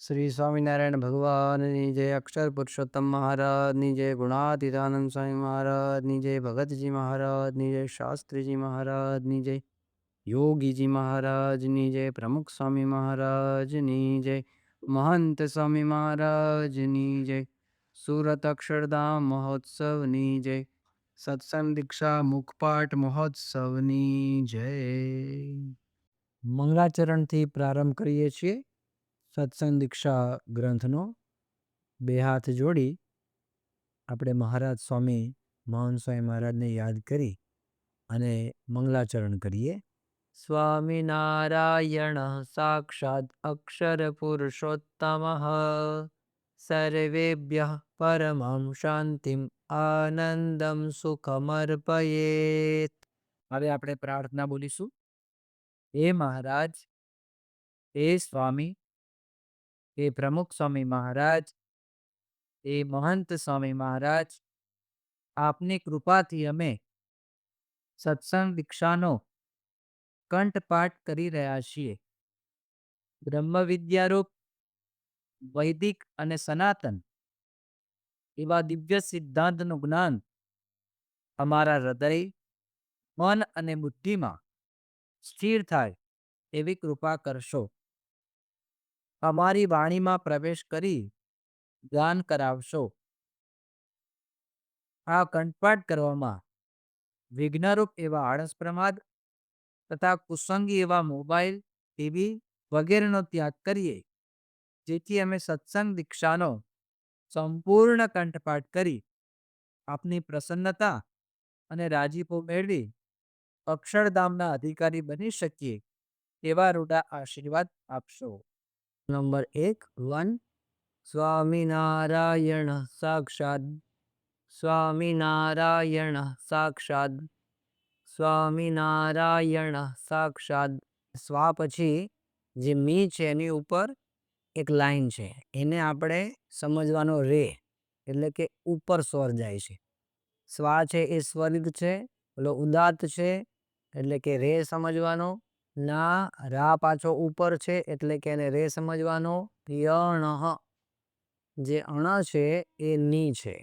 श्री स्वामीनारायण भगवाननी जय। अक्षर पुरुषोत्तम महाराजनी जय। गुणातीतानंद स्वामी महाराजनी जय। भगतजी महाराजनी जय। शास्त्रीजी महाराजनी जय। योगीजी महाराजनी जय। प्रमुख स्वामी महाराजनी जय। महंत स्वामी महाराजनी जय। सूरत अक्षरधाम महोत्सवनी जय। सत्संग दीक्षा मुखपाठ महोत्सवनी जय। मंगलाचरण थी प्रारंभ करिए छीए सत्संग दीक्षा ग्रंथनो। बे हाथ जोड़ी આપણે મહારાજ સ્વામી મહાન સ્વામી મહારાજને યાદ કરી અને મંગલાચરણ કરીએ. સ્વામિનારાયણ સાક્ષાત અક્ષર પુરુષોત્તમ સર્વેભ્યઃ પરમં શાંતિમ આનંદમ સુખમર્પયેત. હવે આપણે પ્રાર્થના બોલીશું. હે મહારાજ, હે સ્વામી, हे प्रमुख स्वामी महाराज, हे महंत स्वामी महाराज, आपनी कृपा थी अमे सत्संग दीक्षानो कंठपाठ करी रह्या छीए. ब्रह्म विद्यारूप वैदिक अने सनातन एवा दिव्य सिद्धांतनु ज्ञान अमारा हृदय, मन अने बुद्धि में स्थिर थाय एवी कृपा करशो. अमारी वाणी में प्रवेश करी ज्ञान करावशो. आ कंठपाठ करवामां विघ्नरूप एवा आळस प्रमाद तथा कुसंगी एवा मोबाइल, टीवी वगैरेनो त्याग करिए, जेथी अमे सत्संग दीक्षानो संपूर्ण कंठपाठ करी आपनी प्रसन्नता अने राजीपो मेळवी अक्षरधामना अधिकारी बनी शकीए एवा रूडा आशीर्वाद आपशो. नंबर 1 स्वामीनारायण साक्षात स्वामीनारायण साक्षात स्वामीनारायण साक्षात. स्वा पछी जे मी छे एनी उपर एक लाइन छे एने आपणे समजवानो रे એટલે કે ઉપર સ્વર જાય છે. સ્વા છે એ સ્વરિત છે, ઓલો ઉદાત્ત છે એટલે કે રે સમજવાનો. ના રા પાછો ઉપર છે એટલે કે એને રે સમજવાનો. યણઃ જે અણ છે એ ની છે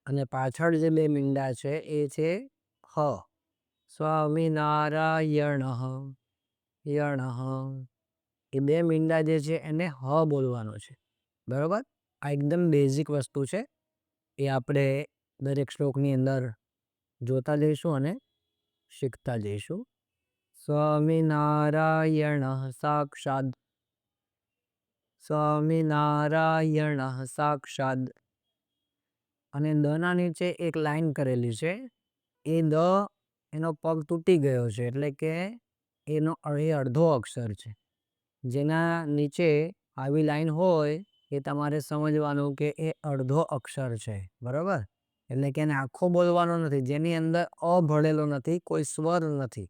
અને પાછળ જે બે મીંડા છે એ છે હ. સ્વામિનારાયણ यणः એ બે મીંડા જે છે એને હ બોલવાનો છે. બરાબર, આ એકદમ બેઝિક વસ્તુ છે. એ આપણે દરેક શ્લોકની અંદર જોતા જઈશું અને શીખતા જઈશું. સ્વામિનારાયણ સાક્ષાત સ્વામિનારાયણ સાક્ષાત. અને દના નીચે એક લાઈન કરેલી છે. એ દ એનો પગ તૂટી ગયો છે એટલે કે એનો એ અડધો અક્ષર છે. જેના નીચે આવી લાઈન હોય એ તમારે સમજવાનું કે એ અડધો અક્ષર છે. બરાબર, એટલે કે એને આખો બોલવાનો નથી. જેની અંદર અ ભળેલો નથી, કોઈ સ્વર નથી,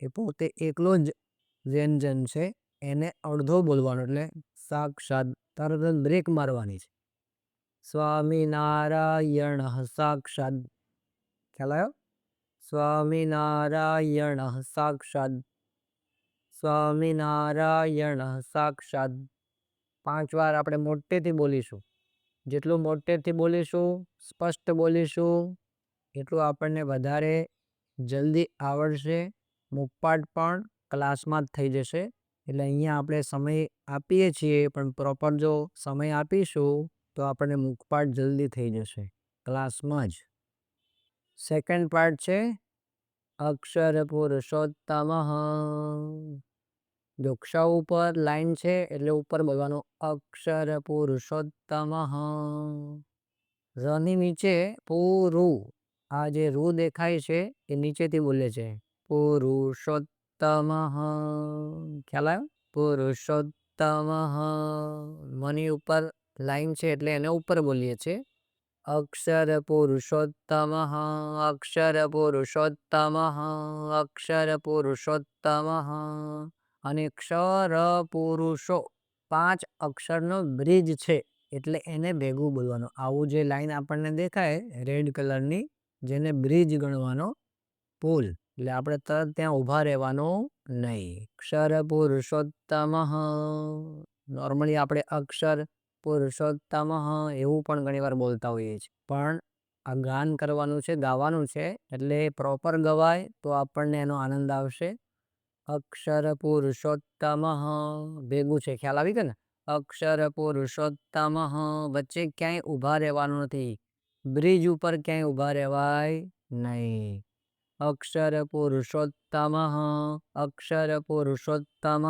એ પોતે એકલો જ વ્યંજન છે, એને અડધો બોલવાનો. એટલે સાક્ષાત તરત જ બ્રેક મારવાની છે. સ્વામિનારાયણ સાક્ષાત. ખ્યાલ આવ્યો? સ્વામિનારાયણ સાક્ષાત સ્વામિનારાયણ સાક્ષાત. 5 વાર આપણે મોટેથી બોલીશું. જેટલું મોટેથી બોલીશું, સ્પષ્ટ બોલીશું, એટલું આપણને વધારે જલ્દી આવડશે. મુખપાઠ પણ ક્લાસમાં જ થઈ જશે. એટલે અહીંયા આપણે સમય આપીએ છીએ, પણ પ્રોપર જો સમય આપીશું તો આપણને મુખપાઠ જલ્દી થઈ જશે ક્લાસમાં જ. સેકન્ડ પાર્ટ છે અક્ષર પુરુષોત્તમ. જો ક્ષ ઉપર લાઈન છે એટલે ઉપર બોલવાનું અક્ષર પુરુષોત્તમ. રની નીચે પુરુ, આ જે રૂ દેખાય છે એ નીચેથી બોલે છે પુરુષોત્તમ. ખ્યાલ આવ્યો? પુરુષોત્તમ. મની ઉપર લાઈન છે એટલે એને ઉપર બોલીએ છીએ. અક્ષર પુરુષોત્તમ અક્ષર પુરુષોત્તમ અક્ષર પુરુષોત્તમ. અને ક્ષર પુરુષો 5 અક્ષરનો બ્રિજ છે એટલે એને ભેગું બોલવાનું. આવું જે લાઈન આપણને દેખાય રેડ કલરની, જેને બ્રિજ ગણવાનો, પુલ. એટલે આપણે તરત ત્યાં ઊભા રહેવાનું નહીં. ક્ષર પુરુષોત્તમ નોર્મલી આપણે અક્ષર પુરુષોત્તમ એવું પણ ઘણીવાર બોલતા હોઈએ છીએ, પણ આ ગાન કરવાનું છે, ગાવાનું છે, એટલે પ્રોપર ગવાય તો આપણને એનો આનંદ આવશે. અક્ષર પુરુષોત્તમ ભેગું છે, ખ્યાલ આવી ગયો ને? અક્ષર પુરુષોત્તમ વચ્ચે ક્યાંય ઊભા રહેવાનું નથી. બ્રિજ ઉપર ક્યાંય ઊભા રહેવાય નહીં. અક્ષર પુરુષોત્તમ અક્ષર પુરુષોત્તમ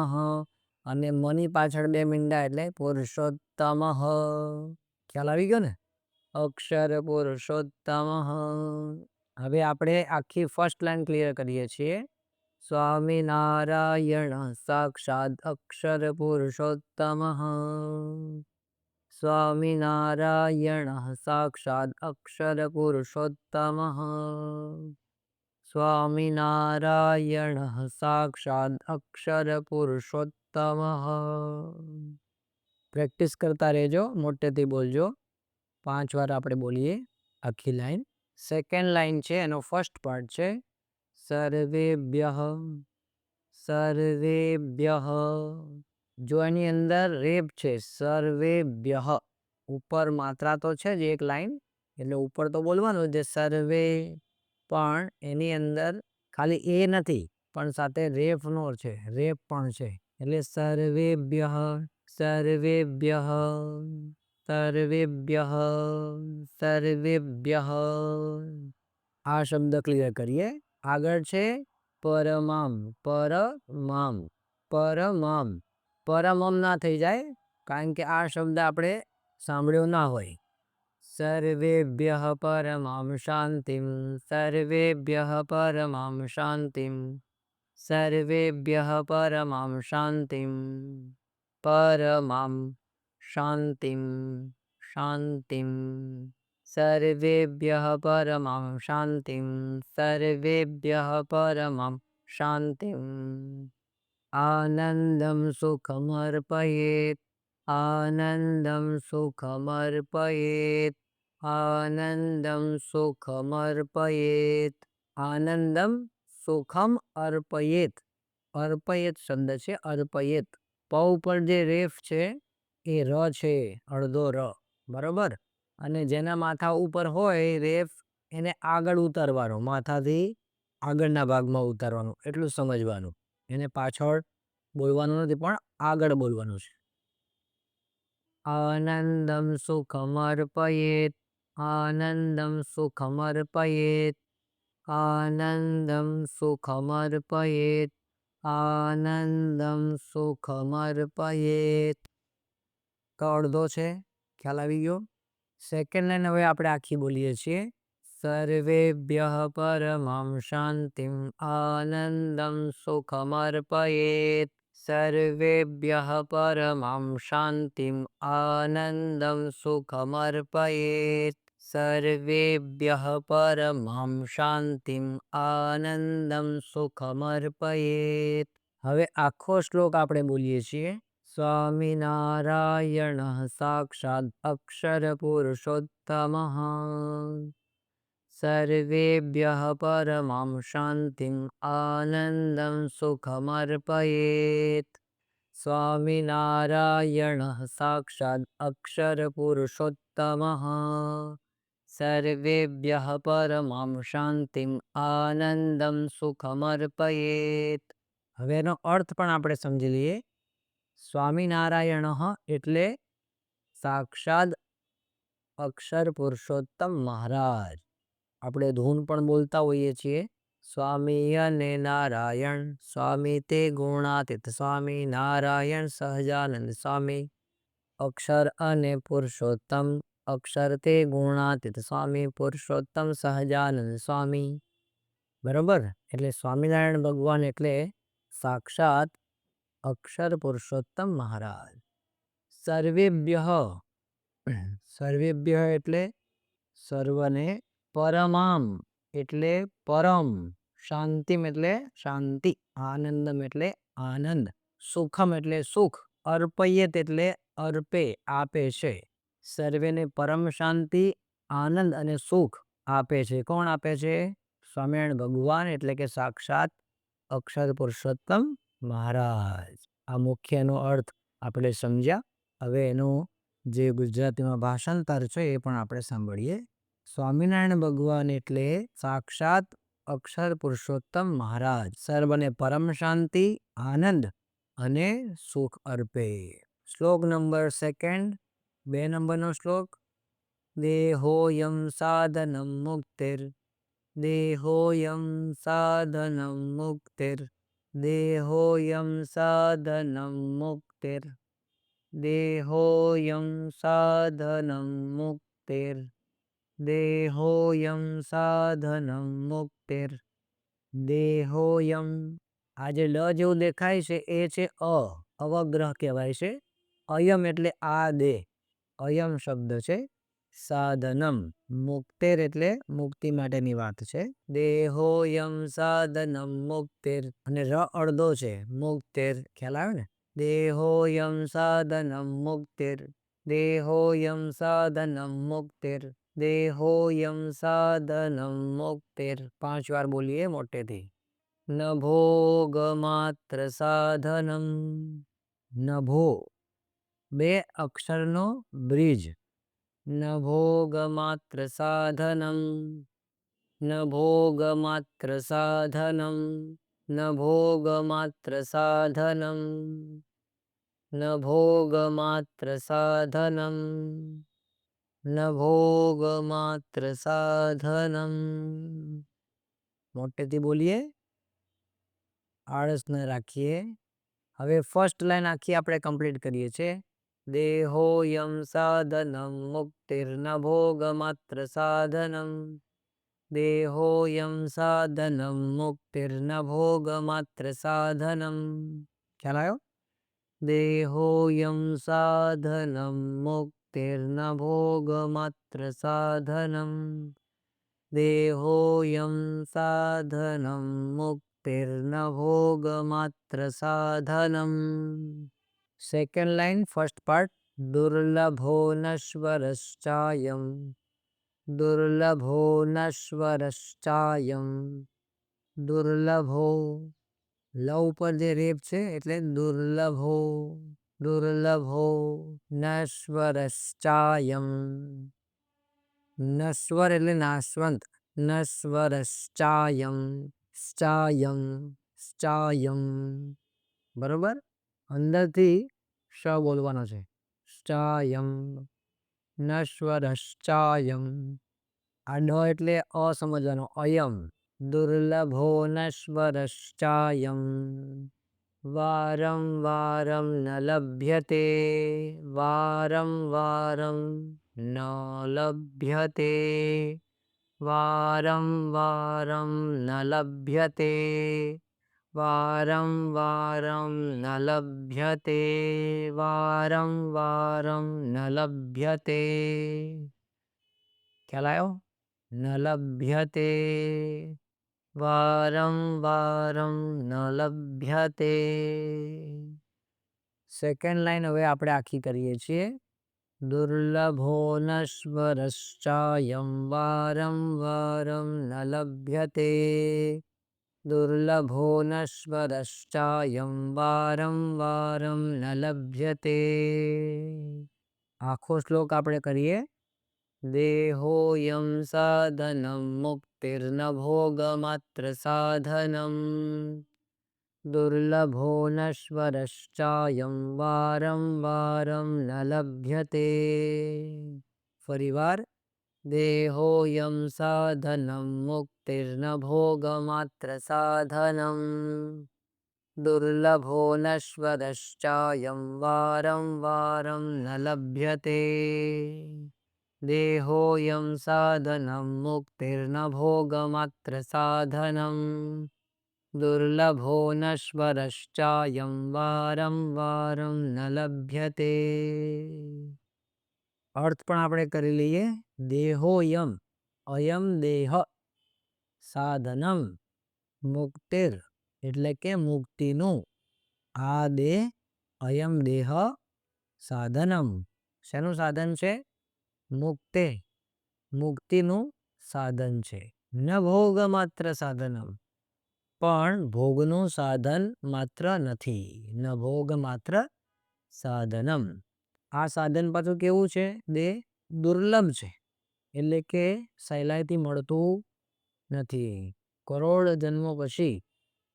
અને મની પાછળ 2 મીંડા એટલે પુરુષોત્તમ ખ્યાલ આવી ગયો ને? અક્ષર પુરુષોત્તમ. હવે આપણે આખી ફર્સ્ટ લાઈન ક્લિયર કરીએ છીએ. સ્વામિનારાયણ સાક્ષાત અક્ષર પુરુષોત્તમ. સ્વામિનારાયણ સાક્ષાત અક્ષર પુરુષોત્તમ. સ્વામિનારાયણ સાક્ષાત અક્ષર પુરુષોત્તમ. પ્રેક્ટિસ કરતા રહેજો, મોટેથી બોલજો. 5 વાર આપણે બોલીએ આખી લાઈન. સેકન્ડ લાઈન છે, એનો ફર્સ્ટ પાર્ટ છે. સર્વેભ્યઃ સર્વેભ્યઃ. જો એની અંદર રેપ છે, સર્વેભ્યઃ, ઉપર માત્રા તો છે જ એક લાઈન, એટલે ઉપર તો બોલવાનું જે સર્વે, પણ એની અંદર ખાલી એ નથી, પણ સાથે રેફ નો છે, રેપ પણ છે, એટલે સર્વેભ્યઃ સર્વેભ્યઃ સર્વેભ્યઃ સર્વેભ્યઃ. આ શબ્દ ક્લિયર કરીએ. આગળ છે પરમામ. પરમામ પરમામ. પરમમ ના થઈ જાય, કારણ કે આ શબ્દ આપણે સાંભળ્યો ના હોય. સર્વેભ્યઃ પરમામ શાંતિમ સર્વેભ્યઃ પરમામ શાંતિમ સર્વેભ્યઃ પરમામ શાંતિમ પરમામ શાંતિમ શાંતિમ સર્વેભ્યઃ પરમામ શાંતિમ સર્વેભ્યઃ પરમામ શાંતિમ. આનંદમ સુખમર્પયેત આનંદમ સુખમર્પયેત આનંદમ સુખમર્પયેત. આનંદમ સુખમ અર્પયેત. અર્પયેત શબ્દ છે, અર્પયેત. પ ઉપર જે રેફ છે એ ર છે, અડધો ર, બરોબર. અને જેના માથા ઉપર હોય રેફ, એને આગળ ઉતારવાનો, માથાથી આગળના ભાગમાં ઉતારવાનું, એટલું સમજવાનું. એને પાછળ બોલવાનું નથી, પણ આગળ બોલવાનું છે. આનંદમ સુખમર્પયેત આનંદમ સુખમર્પયેત આનંદમ સુખમર્પયેત આનંદમ સુખમર્પયેત. તો અડધો છે, ખ્યાલ આવી ગયો. સેકન્ડ લાઈન હવે આપણે આખી બોલીએ છીએ. સર્વેભ્યઃ પરમામ શાંતિમ આનંદમ સુખમર્પયેત સર્વેભ્યઃ પરમામ શાંતિમ આનંદમ સુખમર્પયેત સર્વેભ્યઃ પરમામ શાંતિમ આનંદમ સુખમર્પયેત. હવે આખો શ્લોક આપણે બોલીએ છીએ. સ્વામિનારાયણ સાક્ષાત અક્ષર પુરુષોત્તમ સર્વેભ્યઃ પરમામ શાંતિમ આનંદમ સુખમર્પયેત. સ્વામિનારાયણ સાક્ષાત અક્ષર પુરુષોત્તમ સર્વેભ્યઃ પરમામ શાંતિમ આનંદમ સુખમર્પયેત. હવે એનો અર્થ પણ આપણે સમજી લઈએ. સ્વામિનારાયણ એટલે સાક્ષાત અક્ષર પુરુષોત્તમ મહારાજ. આપણે ધૂન પણ બોલતા હોઈએ છીએ. સ્વામી અને નારાયણ સ્વામી તે ગુણાતીત સ્વામી નારાયણ સહજાનંદ સ્વામી. અક્ષર અને પુરુષોત્તમ અક્ષર તે ગુણાતીત સ્વામી પુરુષોત્તમ સહજાનંદ સ્વામી. બરોબર. એટલે સ્વામિનારાયણ ભગવાન એટલે સાક્ષાત અક્ષર પુરુષોત્તમ મહારાજ. સર્વેભ્યઃ સર્વેભ્યઃ એટલે સર્વને. પરમામ એટલે પરમ. શાંતિમ એટલે શાંતિ. આનંદમ એટલે આનંદ. સુખમ એટલે સુખ. અર્પયેત એટલે અર્પે, આપે છે. સર્વેને પરમ શાંતિ, આનંદ અને સુખ આપે છે. કોણ આપે છે? સ્વામિનારાયણ ભગવાન એટલે કે સાક્ષાત અક્ષર પુરુષોત્તમ મહારાજ. આ મુખ્યનો અર્થ આપણે સમજ્યા. હવે એનું જે ગુજરાતીમાં ભાષાંતર છે એ પણ આપણે સાંભળીએ. સ્વામિનારાયણ ભગવાન એટલે સાક્ષાત અક્ષર પુરુષોત્તમ મહારાજ. સર્વને પરમ શાંતિ, આનંદ અને સુખ અર્પે. શ્લોક નંબર 2, 2 નંબરનો શ્લોક. દેહોયમ સાધનમ મુક્તિર, દેહોયમ સાધનમ મુક્તિર, દેહોયમ સાધનમ મુક્તિર, દેહોયમ સાધનમ મુક્તિર, દેહોયમ સાધનમ મુક્તિર, દેહોયમ. આ જે લ જેવું દેખાય છે એ છે અવગ્રહ કહેવાય છે. અયમ એટલે આ દેહ, અયમ શબ્દ છે. સાધનમ મુક્તિર એટલે મુક્તિ માટેની વાત છે. દેહોયમ સાધનમ મુક્તિર, અને ર અડધો છે. મુક્તિર ખ્યાલ આવે ને. દેહોયમ સાધનમ મુક્તિર, દેહોયમ સાધનમ મુક્તિર, દેહોયમ સાધનમ મુક્તિર. 5 વાર બોલીએ મોટેથી. નભોગ માત્ર સાધનમ. નભો 2 અક્ષરનો બ્રિજ. નભોગ માત્ર સાધનમ, નભોગ માત્ર સાધનમ, નભોગ માત્ર સાધનમ, નભોગ માત્ર સાધનમ, નભોગ માત્ર સાધનમ. મોટેથી બોલીએ, આળસ ન રાખીએ. હવે ફર્સ્ટ લાઈન આખી આપણે કમ્પ્લીટ કરીએ છીએ. દેહોયમ સાધનમ મુક્તિર, નભોગ માત્ર સાધનમ, દેહોયમ સાધનમ મુક્તિર, નભોગ માત્ર સાધનમ. ખ્યાલ આવ્યો? દેહોયમ સાધનમ મુક્તિર, નભોગ માત્ર સાધનમ, દેહોયમ સાધનમ મુક્તિર, નભોગ માત્ર સાધનમ. Second line first part. દુર્લભો નશ્વરશ્ચાયમ, દુર્લભો નશ્વરશ્ચાયમ, દુર્લભો. લ ઉપર જે રેપ છે એટલે દુર્લભો, દુર્લભો નશ્વરશ્ચાયમ. નશ્વર એટલે નાશવંત. નશ્વરશ્ચાયમ, શ્ચાયમ, શ્ચાયમ. બરોબર, અંદરથી શ બોલવાનો છે. શ્ચાયમ, નશ્વરશ્ચાયમ. આ ડ એટલે અ સમજવાનો, અયમ. દુર્લભો નશ્વરશ્ચાયમ, વારમ વારમ ન લભ્યતે, વારમ વારમ ન લભ્યતે, વારમ વારમ ન લભ્યતે, વારમ વારમ ન લભ્યતે, વારમ વારમ ન લભ્યતે. ખ્યાલ આવ્યો? ન લભ્યતે, વારમ વારમ ન લભ્યતે. સેકન્ડ લાઈન હવે આપણે આખી કરીએ છીએ. દુર્લભો નશ્વરશ્ચાયમ, વારમ વારમ ન લભ્યતે, દુર્લભો નશ્વરશ્ચાયમ, વારમ વારમ ન લભ્યતે. આખો શ્લોક આપણે કરીએ. દેહોયમ સાધનમ મુક્તિર, નભોગ માત્ર સાધનમ, દુર્લભો નશ્વરશ્ચાયમ, વારમ વારમ ન લભ્યતે. ફરીવાર. દેહોયમ સાધનમ મુક્તિર, નભોગ માત્ર સાધનમ, દુર્લભો નશ્વરશ્ચાયમ, વારમ વારમ ન લભ્યતે. દેહોયમ સાધનમ મુક્તિર, નભોગ માત્ર સાધનમ, દુર્લભો નશ્વરશ્ચાયમ, વારમ વારમ ન લભ્યતે. અર્થ પણ આપણે કરી લઈએ. દેહોયમ, અયમ દેહ, સાધનમ મુક્તિર એટલે કે મુક્તિનું, આ દેહ, અયમ દેહ સાધનમ. શેનું સાધન છે? મુક્તિ, મુક્તિનું સાધન છે. ન ભોગ માત્ર સાધનમ, પણ ભોગનું સાધન માત્ર નથી. ન ભોગ માત્ર સાધનમ. આ સાધન પાછું કેવું છે? દુર્લભ છે. એટલે કે સહેલાઈથી મળતું નથી. કરોડ જન્મો પછી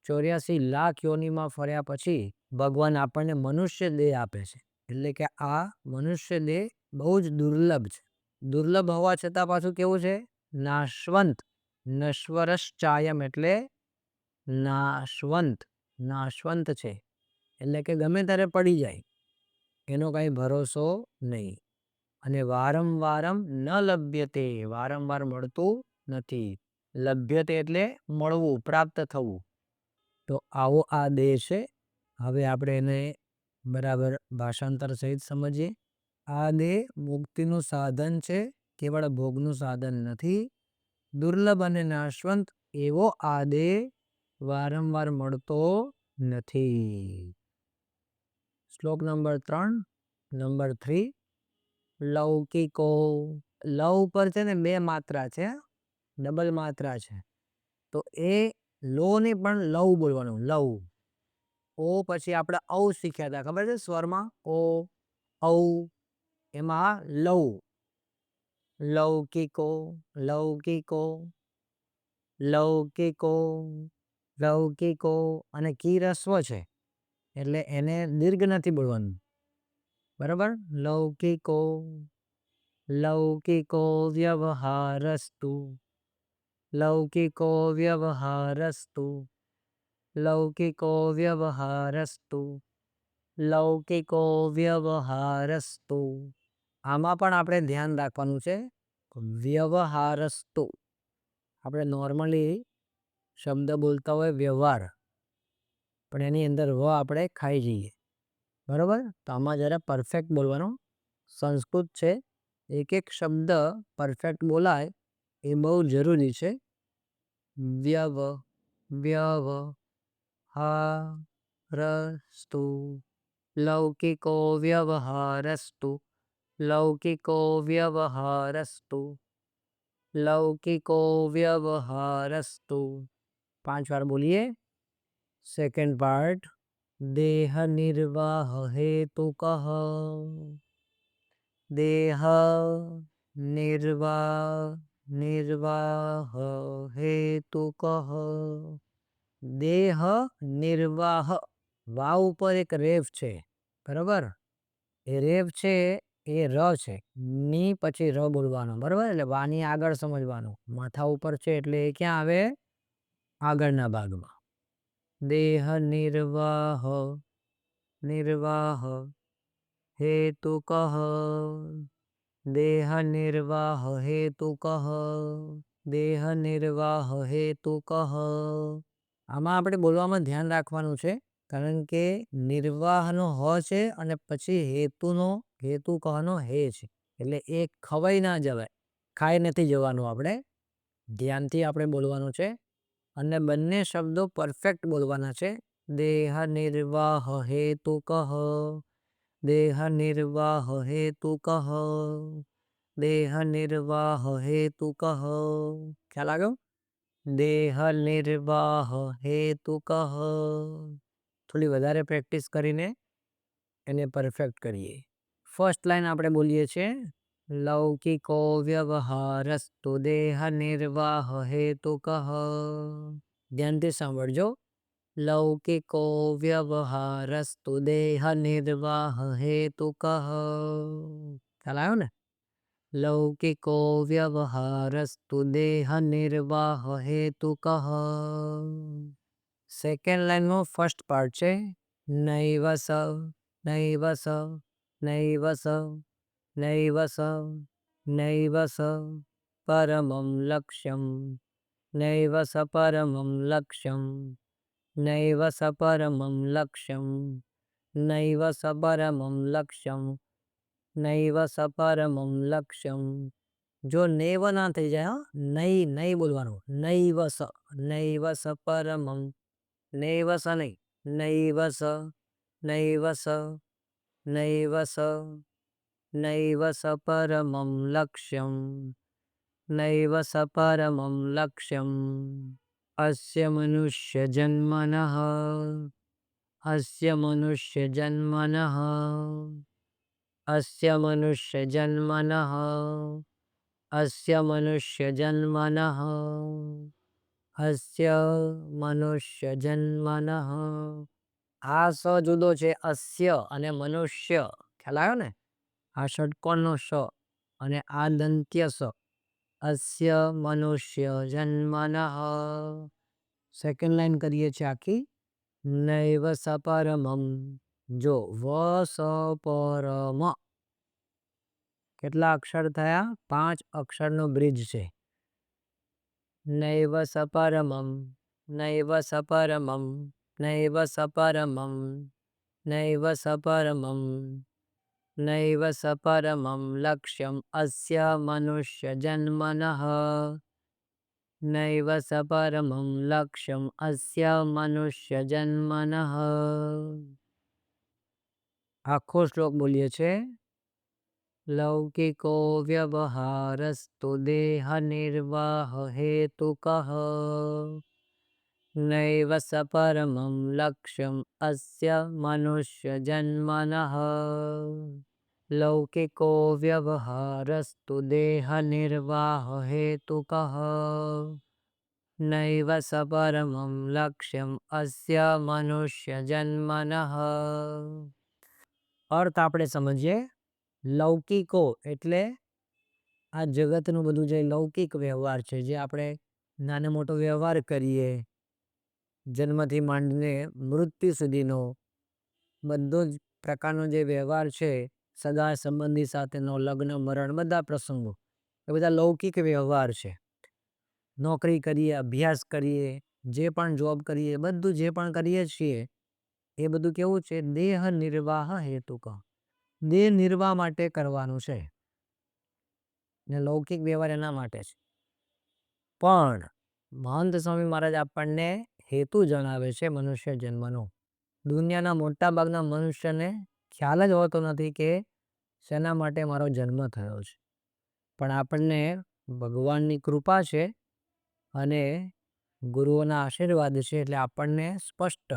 84 લાખ યોનિમાં ફર્યા પછી ભગવાન આપણને મનુષ્ય દેહ આપે છે. એટલે કે આ મનુષ્ય દેહ બહુ જ દુર્લભ છે. દુર્લભ હોવા છતાં પાછું કેવું છે? નાશવંત. નશ્વરશ્ચાયમ એટલે નાશવંત છે. એટલે કે ગમે ત્યારે પડી જાય, એનો કઈ ભરોસો નહીં. અને વારંવારમ ન લભ્યતે, વારંવાર મળતું નથી. લભ્યતે એટલે મળવું, પ્રાપ્ત થવું. તો આવો આ દેહ છે. હવે આપણે એને બરાબર ભાષાંતર સહિત સમજીએ. આ દેહ મુક્તિનું સાધન છે, કેવળ ભોગનું સાધન નથી. દુર્લભ અને નાશવંત એવો આ દેહ વારંવાર મળતો નથી. શ્લોક નંબર 3. નંબર 3. લૌકિકો. લવ ઉપર છે ને 2 માત્રા છે, ડબલ માત્રા છે. તો એ લો નહીં પણ લવ બોલવાનું. લવ. ઓ પછી આપણે ઔ શીખ્યા હતા, ખબર છે સ્વરમાં? ઓ ઔ, એમાં લવ. લૌકિકો, લૌકિકો, લૌકિકો, લૌકિકો. અને કી રસ્વ છે એટલે એને દીર્ઘ નથી બોલવાનું. બરાબર? લૌકિકો, લૌકિકો વ્યવહારસ્તુ, લૌકિકો વ્યવહારસ્તુ, લૌકિકો વ્યવહારસ્તુ, લૌકિકો વ્યવહારસ્તુ. આમાં પણ આપણે ધ્યાન રાખવાનું છે. વ્યવહારસ્તુ. આપણે નોર્મલી શબ્દ બોલતા હોય વ્યવહાર, પણ એની અંદર આપણે ખાઈ જઈએ. બરાબર? તો આમાં જરા પરફેક્ટ બોલવાનું. સંસ્કૃત છે, એક એક શબ્દ પરફેક્ટ બોલાય એ બહુ જરૂરી છે. વ્યવહારસ્તુ, લૌકિકો વ્યવહારસ્તુ, લૌકિકો વ્યવહારસ્તુ, લૌકિકો વ્યવહારસ્તુ. 5 વાર બોલીએ. Second part. દેહ નિર્વાહ હેતુકઃ, દેહ નિર્વાહ હેતુકઃ. દેહ નિર્વાહ. વાવ ઉપર એક રેફ છે. બરાબર? એ રેફ છે એ ર છે. ની પછી ર બોલવાનો. બરાબર? એટલે વાની આગળ સમજવાનું. માથા ઉપર છે એટલે એ ક્યાં આવે? આગળના ભાગમાં. દેહ નિર્વાહ, નિર્વાહ હેતુકઃ, દેહ નિર્વાહ હેતુકઃ, દેહ નિર્વાહ હેતુકઃ. આમાં આપણે બોલવામાં ધ્યાન રાખવાનું છે, કારણ કે નિર્વાહનો હ છે અને પછી હેતુકઃનો હે છે. એટલે એ ખવાઈ ના જવાય. ખાઈ નથી જવાનું આપણે. ધ્યાનથી આપણે બોલવાનું છે. અને બંને શબ્દો પરફેક્ટ બોલવાના છે. દેહ નિર્વાહ હેતુકઃ, દેહ નિર્વાહ હેતુકઃ, દેહ નિર્વાહ હેતુકઃ. ખ્યાલ આવ્યો? દેહ નિર્વાહ હેતુકઃ. થોડી વધારે પ્રેક્ટિસ કરીને એને પરફેક્ટ કરીએ. ફર્સ્ટ લાઈન આપણે બોલીએ છીએ. લૌકિકો વ્યવહારસ્તુ દેહ નિર્વાહ હેતુકઃ. ધ્યાનથી સાંભળજો. લૌકિકો વ્યવહારસ્તુ દેહ નિર્વાહ હેતુકઃ. ખ્યાલ આવ્યો ને? લૌકિકો વ્યવહારસ્તુ દેહ નિર્વાહ હેતુકઃ. સેકન્ડ લાઈનનો ફર્સ્ટ પાર્ટ છે. નૈવ સ, નૈવ સ, નૈવ સ, નૈવ સ, નૈવ સ પરમં લક્ષ્યમ, નૈવ સ પરમં લક્ષ્યમ, નૈવ સ પરમં લક્ષ્યમ, નૈવ સ પરમં લક્ષ્યમ, નૈવ સ પરમં લક્ષ્યમ. જો નેવ ના થઈ જાય, નહીં બોલવાનું. નૈવ સ, નૈવ સ પરમં, નૈવ સ નહીં, નૈવ સ, નૈવ સ, નૈવ સ, નૈવ સ પરમં લક્ષ્યમ, નૈવ સ પરમં લક્ષ્યમ. અસ્ય મનુષ્ય જન્મનઃ, अस्य मनुष्य जन्मनः अस्य मनुष्य जन्मनः अस्य मनुष्य जन्मनः अस्य मनुष्य जन्मनः આ સ જુદો છે અસ્ય અને મનુષ્ય ખ્યાલ આવ્યો ને આ ષટકોણનો સ અને આ દંત્ય સ અસ્ય મનુષ્ય જન્મનઃ સેકન્ડ લાઈન કરીએ છીએ આખી નૈવ સપરમમ જો વ સ પરમ કેટલા અક્ષર થયા 5 અક્ષરનો બ્રિજ છે નૈવ સપરમમ નૈવ સપરમમ નૈવ સપરમમ નૈવ સપરમમ નૈવ સપરમમ લક્ષ્યમ અસ્ય મનુષ્ય જન્મનઃ નૈવ સપરમમ લક્ષ્યમ અસ્ય મનુષ્ય જન્મનઃ આખો શ્લોક બોલીએ છે લૌકિકો વ્યવહારસ્તુ દેહ નિર્વાહ હેતુકઃ નૈવ સપરમમ લક્ષ્યમ અસ્ય મનુષ્ય જન્મનઃ લૌકિકો વ્યવહારસ્તુ દેહ નિર્વાહ હેતુકઃ નૈવ સપરમમ લક્ષ્યમ અસ્ય મનુષ્ય જન્મનઃ અર્થ આપણે સમજીએ લૌકિકો એટલે આ જગતનું બધું જે લૌકિક વ્યવહાર છે જે આપણે નાનો મોટો વ્યવહાર કરીએ જન્મથી માંડીને મૃત્યુ સુધીનો બધો જ પ્રકારનો જે વ્યવહાર છે સગા સંબંધી સાથેનો લગ્ન મરણ બધા પ્રસંગો એ બધા લૌકિક વ્યવહાર છે નોકરી કરીએ અભ્યાસ કરીએ જે પણ જોબ કરીએ બધું જે પણ કરીએ છીએ એ બધું કેવું છે દેહ નિર્વાહ હેતુક દેહ નિર્વાહ માટે કરવાનું છે ને લૌકિક વ્યવહાર એના માટે છે પણ મહંત સ્વામી મહારાજ આપણને હેતુ જણાવે છે મનુષ્ય જન્મનો દુનિયાના મોટા ભાગના મનુષ્યને ખ્યાલ જ હોતો નથી કે શેના માટે મારો જન્મ થયો છે પણ આપણને ભગવાનની કૃપા છે અને ગુરુઓના આશીર્વાદ છે એટલે આપણને સ્પષ્ટ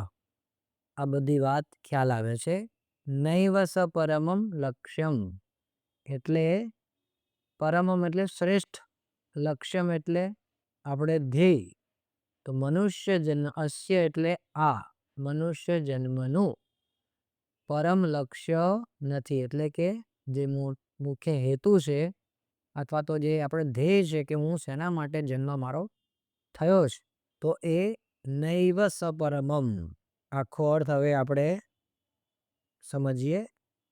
આ બધી વાત ખ્યાલ આવે છે નૈવ સ પરમમ લક્ષ્યમ એટલે પરમમ એટલે શ્રેષ્ઠ લક્ષ્યમ એટલે આપણે ધ્યેય તો મનુષ્ય જન્મ અસ્ય એટલે આ મનુષ્ય જન્મનું પરમ લક્ષ્ય નથી એટલે કે જે મુખ્ય હેતુ છે અથવા તો જે આપણે ધ્યેય છે કે હું શેના માટે જન્મ મારો થયો છે તો એ નૈવ સપરમમ આખો અર્થ હવે આપણે સમજીએ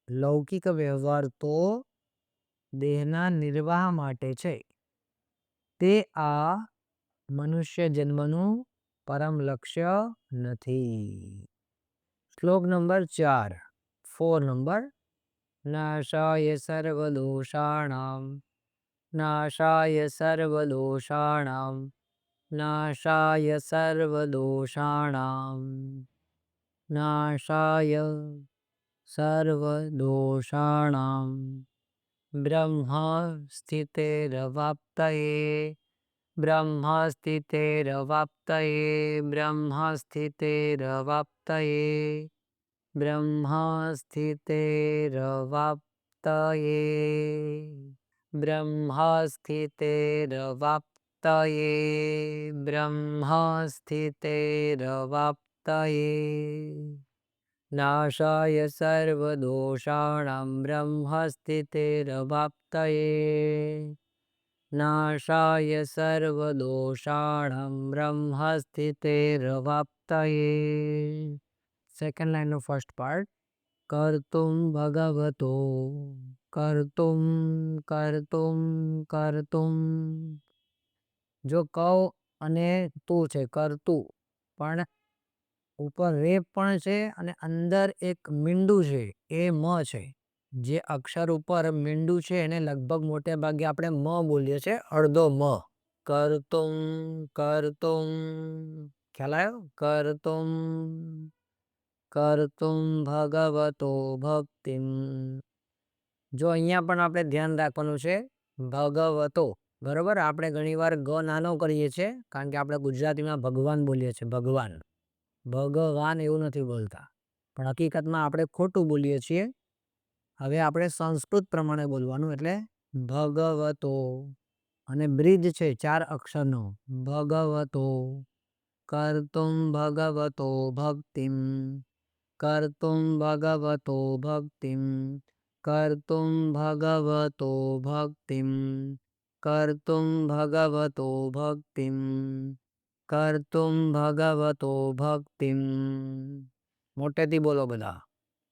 લૌકિક વ્યવહાર તો દેહના નિર્વાહ માટે છે તે આ મનુષ્ય જન્મનું પરમ લક્ષ્ય નથી શ્લોક નંબર 4 4 નંબર નાશાય સર્વદોષાણામ નાશાય સર્વદોષાણામ નાશાય સર્વદોષાણામ નાશાય સર્વદોષાણામ બ્રહ્મ સ્થિતેરવાપ્તયે બ્રહ્મ સ્થિતેરવાપ્તયે બ્રહ્મ સ્થિતેરવાપ્તયે બ્રહ્મ સ્થિતેરવાપ્તયે બ્રહ્મ સ્થિતેરવાપ્તયે બ્રહ્મ સ્થિતેરવાપ્તયે નાશાય સર્વદોષાણામ બ્રહ્મ સ્થિતેરવાપ્તયે નાશાય સર્વદોષાણામ બ્રહ્મ સ્થિતેરવાપ્તયે સેકન્ડ લાઈનનો ફર્સ્ટ પાર્ટ કર્તુમ ભગવતો કર્તુમ કર્તુમ કર્તુમ જો કવ અને તું છે કરતું પણ ઉપર રેપ પણ છે અને અંદર એક મીંડું છે એ મ છે જે અક્ષર ઉપર મીંડું છે એને લગભગ મોટે ભાગે આપણે મ બોલીએ છીએ અડધો મ કર્તુમ કર્તુમ ખ્યાલ આવ્યો કર્તુમ કર્તુમ ભગવતો ભક્તિમ જો અહીંયા પણ આપણે ધ્યાન રાખવાનું છે ભગવતો બરાબર આપણે ઘણીવાર ગ નાનો કરીએ છીએ કારણ કે આપણે ગુજરાતીમાં ભગવાન બોલીએ છીએ ભગવાન ભગવાન એવું નથી બોલતા પણ હકીકતમાં આપણે ખોટું બોલીએ છીએ. હવે આપણે સંસ્કૃત પ્રમાણે બોલવાનું એટલે ભગવતો અને બ્રિજ છે 4 અક્ષરનો ભગવતો કર્તુમ ભગવતો ભક્તિમ કર્તુમ ભગવતો ભક્તિમ કર્તુમ ભગવતો ભક્તિમ કર્તુમ ભગવતો ભક્તિમ કર્તુમ ભગવતો ભક્તિમ. મોટેથી બોલો બધા,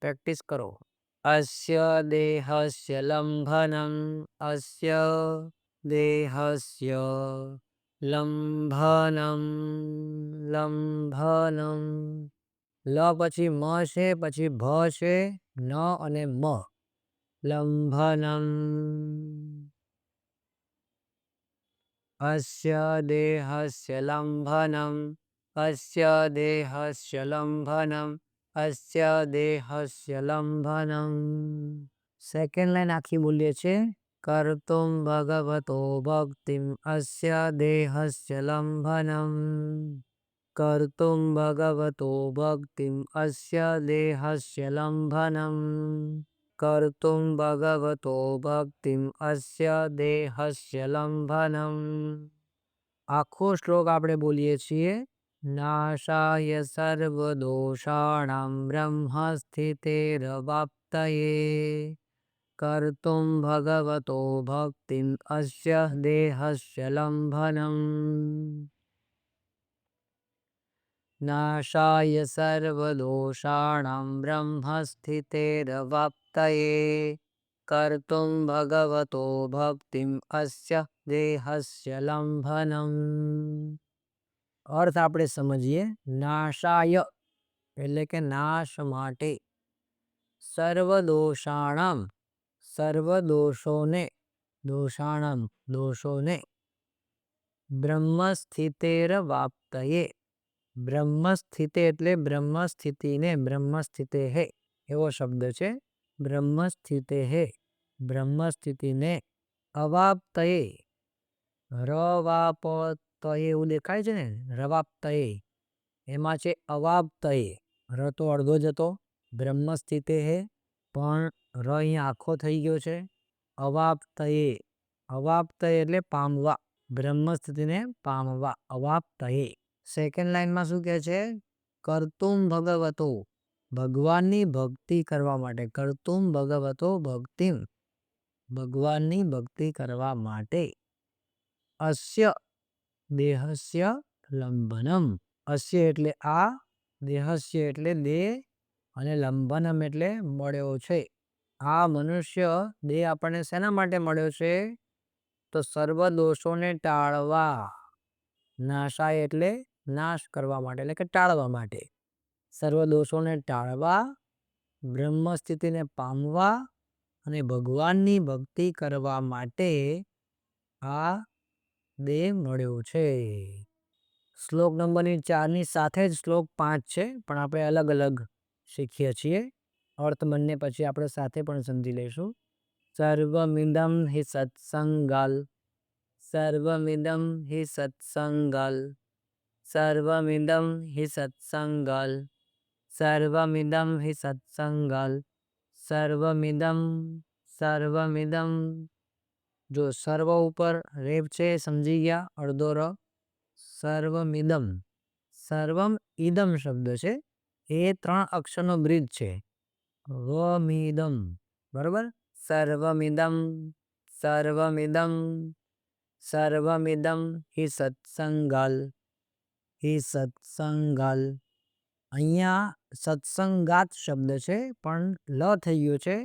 પ્રેક્ટિસ કરો. અસ્ય દેહસ્ય લંભનમ અસ્ય દેહસ્ય લંભનમ લંભનમ. લ પછી મ છે, પછી ભ છે, ન અને મ. લંભનમ. અસ્ય દેહસ્ય લંભનમ અસ્ય દેહસ્ય લંભનમ અસ્ય દેહસ્ય લંભનમ. સેકન્ડ લાઈન આખી બોલીએ છે કર્તુમ ભગવતો ભક્તિમ અસ્ય દેહસ્ય લંભનમ કર્તુમ ભગવતો ભક્તિમ અસ્ય દેહસ્ય લંભનમ કર્તુમ ભગવતો ભક્તિમ અસ્ય દેહસ્ય લંભનમ. આખો શ્લોક આપણે બોલીએ છીએ નાશાય સર્વદોષાણામ બ્રહ્મ સ્થિતેરવાપ્તયે કર્તુમ ભગવતો ભક્તિમ અસ્ય દેહસ્ય લંભનમ. નાશાય સર્વદોષાણામ બ્રહ્મ સ્થિતેરવાપ્તયે કર્તુમ ભગવતો ભક્તિમ અસ્ય દેહસ્ય લંભનમ. અર્થ આપણે સમજીએ. નાશાય એટલે કે નાશ માટે, સર્વદોષાણામ સર્વ દોષોને, દોષાણામ દોષોને, બ્રહ્મ સ્થિતેરવાપ્તયે બ્રહ્મ સ્થિતે એટલે બ્રહ્મ સ્થિતિને, બ્રહ્મ સ્થિતે હે એવો શબ્દ છે. બ્રહ્મ સ્થિતે હે બ્રહ્મ સ્થિતિને અવાપ્તયે રવાપતયે એવું દેખાય છે ને રવાપ્તયે એમાં છે અવાપ્તયે. ર તો અડધો જ હતો. બ્રહ્મ સ્થિતે હે પણ ર અહીંયા આખો થઈ ગયો છે. અવાપ્તયે અવાપ્તયે એટલે પામવા, બ્રહ્મ સ્થિતિને પામવા અવાપ્તયે. સેકન્ડ લાઈનમાં શું કહે છે કર્તુમ ભગવતો ભગવાનની ભક્તિ કરવા માટે કર્તુમ ભગવતો ભક્તિમ ભગવાનની ભક્તિ કરવા માટે અસ્ય દેહસ્ય લંબનમ. અસ્ય એટલે આ, દેહસ્ય એટલે દેહ અને લંબનમ એટલે મળ્યો છે. આ મનુષ્ય દેહ આપણને શેના માટે મળ્યો છે તો સર્વ દોષોને ટાળવા. નાશાય એટલે નાશ કરવા માટે એટલે કે ટાળવા માટે. સર્વ દોષોને ટાળવા, બ્રહ્મ સ્થિતિને પામવા અને ભગવાનની ભક્તિ કરવા માટે આ દેહ મળ્યો છે. શ્લોક નંબરની 4ની સાથે જ શ્લોક 5 છે પણ આપણે અલગ અલગ શીખીએ છીએ. અર્થ બંને પછી આપણે સાથે પણ સમજી લઈશું. સર્વમિદમ હિ સત્સંગલ સર્વમિદમ હિ સત્સંગલ સર્વમિદમ હિ સત્સંગલ સર્વમિદમ હિ સત્સંગલ સર્વમિદમ સર્વમિદમ. જો સર્વ ઉપર રેપ છે સમજી ગયા અડધો ર. સર્વમિદમ સર્વમ ઈદમ શબ્દ છે એ 3 અક્ષરનો બ્રિજ છે. વમિદમ બરોબર. સર્વમિદમ સર્વમિદમ સર્વમિદમ હિ સત્સંગલ હિ સત્સંગલ. અહીંયા સત્સંગાત શબ્દ છે પણ લ થઈ ગયો છે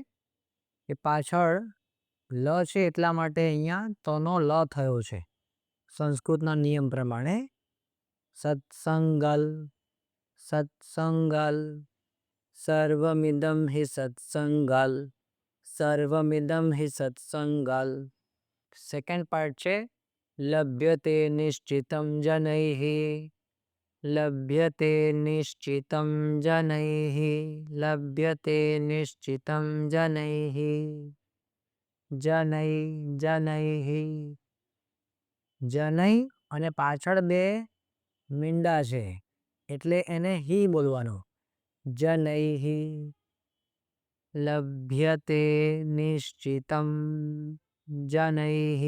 એ પાછળ લ છે એટલા માટે અહીંયા તનો લ થયો છે સંસ્કૃતના નિયમ પ્રમાણે. સત્સંગલ સત્સંગલ સર્વમિદમ હિ સત્સંગલ સર્વમિદમ હિ સત્સંગલ. સેકન્ડ પાર્ટ છે લભ્યતે નિશ્ચિતમ જનૈઃ લભ્યતે નિશ્ચિતમ જનૈઃ લભ્યતે નિશ્ચિતમ જનૈઃ જનૈ જનૈઃ. જનૈ અને પાછળ બે મીંડા છે એટલે એને હી બોલવાનો. जनैः लभ्यते निश्चितं जनैः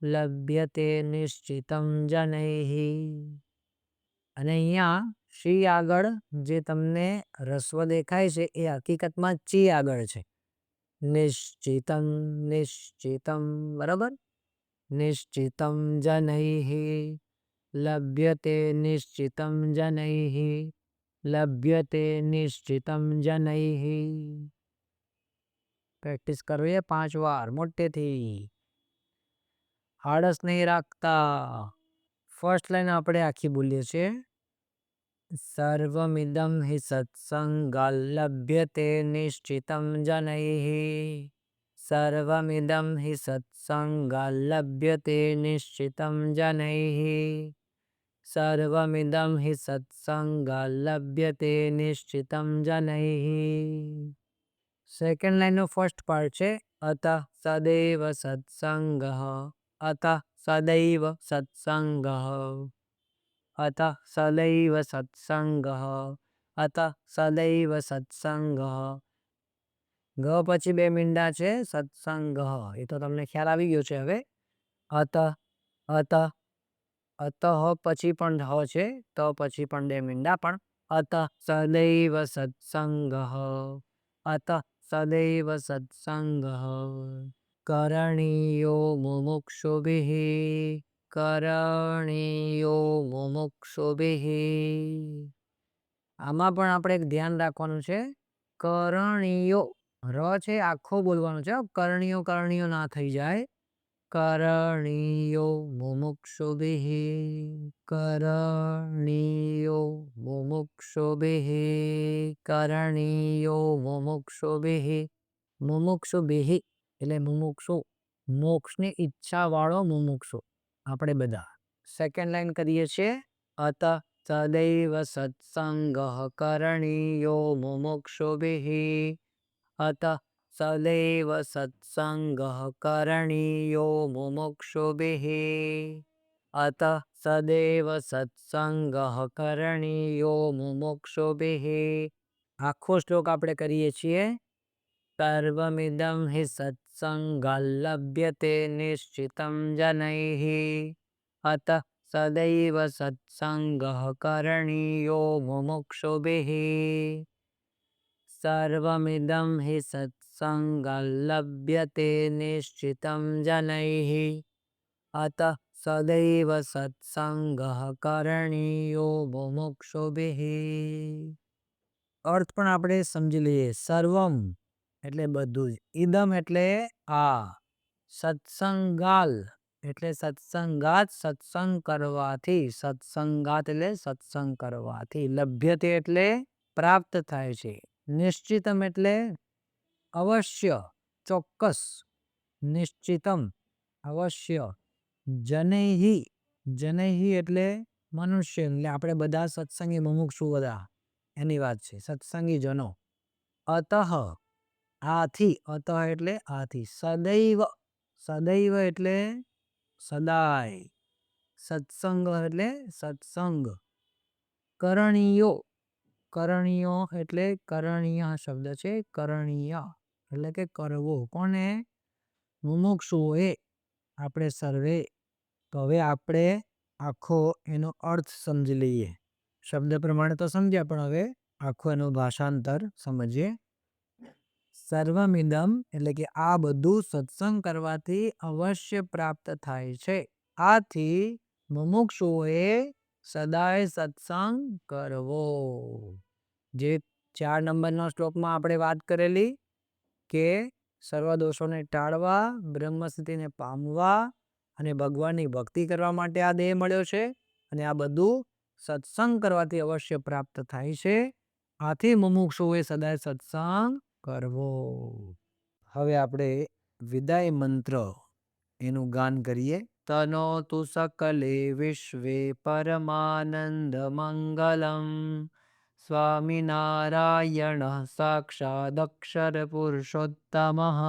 લભ્યતે નિશ્ચિતમ જનૈઃ. અને અહીંયા શી આગળ જે તમને રસ્વ દેખાય છે એ હકીકતમાં ચી આગળ છે. નિશ્ચિતમ નિશ્ચિતમ, બરાબર. નિશ્ચિતમ જનૈઃ લભ્યતે નિશ્ચિતમ જનૈઃ લભ્યતે નિશ્ચિતમ જનૈઃ. પ્રેક્ટિસ કરવી 5 વાર મોટેથી, આળસ નહીં રાખતા. ફર્સ્ટ લાઈન આપણે આખી બોલીએ છીએ. સર્વમિદમ હિ સત્સંગા લભ્યતે નિશ્ચિતમ જનૈઃ સર્વમિદમ હિ સત્સંગા લભ્યતે નિશ્ચિતમ જનૈઃ સર્વમિદમ હિ સત્સંગા લભ્યતે નિશ્ચિતમ જનૈઃ. સેકન્ડ લાઈનનો ફર્સ્ટ પાર્ટ છે અતઃ સદૈવ સત્સંગઃ અતઃ સદૈવ સત્સંગઃ અતઃ સદૈવ સત્સંગઃ અતઃ સદૈવ સત્સંગઃ. ગ પછી 2 મીંડા છે સત્સંગઃ, એ તો તમને ખ્યાલ આવી ગયો છે હવે. અતઃ અતઃ અતઃ પછી પણ હ છે, તો પછી પણ 2 મીંડા, પણ અતઃ સદૈવ સત્સંગઃ અતઃ સદૈવ સત્સંગઃ. કરણીયો મુમુક્ષુભિઃ કરણીયો મુમુક્ષુભિઃ. આમાં પણ આપણે એક ધ્યાન રાખવાનું છે. કરણીયો ર છે આખો બોલવાનો છે, કરણીયો કરણીયો ના થઈ જાય. કરણીયો મુમુક્ષુભિઃ કરણીયો મુમુક્ષુભિઃ કરણીયો મુમુક્ષુભિઃ. મુમુક્ષુભિઃ એટલે મુમુક્ષુ, મોક્ષની ઈચ્છા વાળો મુમુક્ષુ આપણે બધા. સેકન્ડ લાઈન કરીએ છીએ. અતઃ સદૈવ સત્સંગઃ કરણીયો મુમુક્ષુભિઃ અતઃ સદૈવ સત્સંગઃ કરણીયો મુમુક્ષુભિઃ અતઃ સદૈવ સત્સંગઃ કરણીયો મુમુક્ષુભિઃ. આખો શ્લોક આપણે કરીએ છીએ. સર્વમિદં હિ સત્સંગા લભ્યતે નિશ્ચિતમ જનૈઃ અતઃ સદૈવ સત્સંગઃ કરણીયો મુમુક્ષુભિઃ સર્વમિદં હિ સત્સંગા લભ્યતે નિશ્ચિતમ જનૈઃ અતઃ સદૈવ સત્સંગઃ કરણીયો મુમુક્ષુભિઃ. અર્થ પણ આપણે સમજી લઈએ. સર્વમ એટલે બધું જ, ઇદમ એટલે આ, સત્સંગાલ એટલે સત્સંગાત સત્સંગ કરવાથી, સત્સંગાત એટલે સત્સંગ કરવાથી, લભ્યતે એટલે પ્રાપ્ત થાય છે, નિશ્ચિતમ એટલે અવશ્ય ચોક્કસ, નિશ્ચિતમ અવશ્ય, જનૈઃ જનૈઃ એટલે મનુષ્ય, એટલે આપણે બધા સત્સંગી મુમુક્ષુ બધા એની વાત છે, સત્સંગી જનો. અતઃ આથી, અતઃ એટલે આથી, સદૈવ સદૈવ એટલે સદાય, સત્સંગ એટલે સત્સંગ, કરણીયો કરણીયો એટલે કરણીય શબ્દ છે, કરણીય એટલે કે કરવો, કોને? મુમુક્ષુઓએ, આપણે સર્વે. તો હવે આપણે આખો એનો અર્થ સમજી લઈએ. શબ્દ પ્રમાણે તો સમજ્યા, પણ હવે આખો એનો ભાષાંતર સમજીએ. સર્વમિદમ એટલે કે આ બધું સત્સંગ કરવાથી અવશ્ય પ્રાપ્ત થાય છે. આથી મુમુક્ષુઓએ સદાય સત્સંગ કરવો. જે 4 નંબરના શ્લોકમાં આપણે વાત કરેલી કે સર્વ દોષોને ટાળવા, બ્રહ્મસ્થિતિને પામવા અને ભગવાનની ભક્તિ કરવા માટે આ દેહ મળ્યો છે, અને આ બધું સત્સંગ કરવાથી અવશ્ય પ્રાપ્ત થાય છે. આથી મુમુક્ષુઓએ સદાય સત્સંગ કરવો. હવે આપણે વિદાય મંત્ર એનું ગાન કરીએ. તનોતુ સકલે વિશ્વે પરમાનંદ મંગલમ સ્વામિનારાયણ સાક્ષાદક્ષર પુરુષોત્તમઃ.